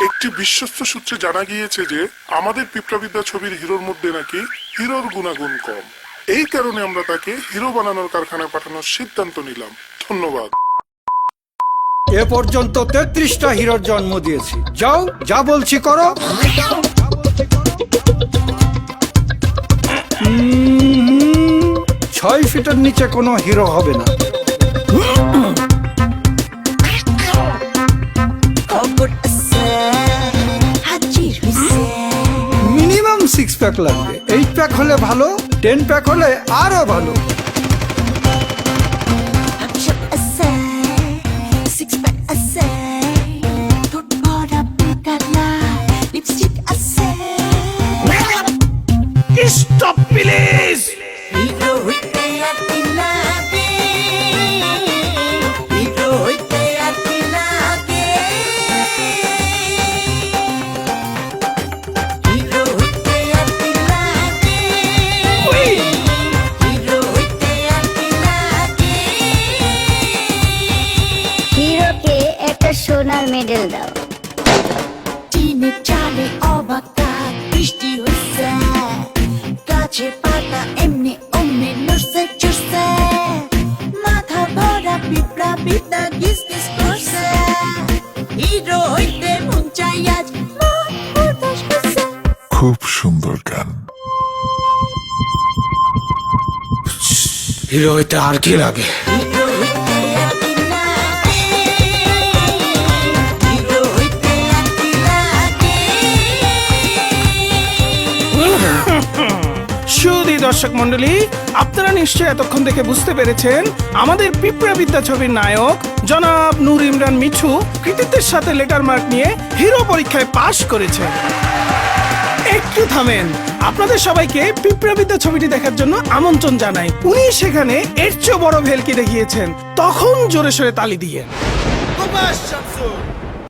একটি বিশ্বস্ত সূত্রে জানা গিয়েছে যে আমাদের পিঁপড়াবিদ্যা ছবির হিরোর মধ্যে নাকি হিরোর গুণাগুণ কম। এই কারণে আমরা তাকে হিরো বানানোর কারখানায় পাঠানোর সিদ্ধান্ত নিলাম। ধন্যবাদ। এ পর্যন্ত 33টা হিরোর জন্ম দিয়েছি। যাও, যা বলছি করো। 6 ফিটের নিচে কোনো হিরো হবে না। মিনিমাম 6 প্যাক লাগবে। 8 প্যাক হলে ভালো, 10 প্যাক হলে আরো ভালো। Stop, please! হিরোকে একটা সোনার মেডেল দাও। টিনে চালে অবাক কাক বৃষ্টি হচ্ছে, গাছের পাতা এমনি অমনি নড়ছে চড়ছে, মাথা ভরা পিঁপড়া বিদ্যা গিস গিস করছে, হিরো হইতে মন চাই আজ মন উদাস করছে। খুব সুন্দর গান। হিরো হইতে আর কি লাগে? হিরো হইতে আর কি লাগে, হিরো হইতে আর কি লাগে। সুধী দর্শক মন্ডলী, আপনারা নিশ্চয়ই এতক্ষণ থেকে বুঝতে পেরেছেন আমাদের পিঁপড়াবিদ্যা ছবির নায়ক জনাব নূর ইমরান মিঠু কৃতিত্বের সাথে লেটার মার্ক নিয়ে হিরো পরীক্ষায় পাশ করেছেন। একটু থামেন, আপনাদের সবাইকে পিঁপড়াবিদ্যা ছবিটি দেখার জন্য আমন্ত্রণ জানাই। উনি সেখানে এর চেয়ে বড় ভেলকি দেখিয়েছেন, তখন জোরে সোরে তালি দিয়ে।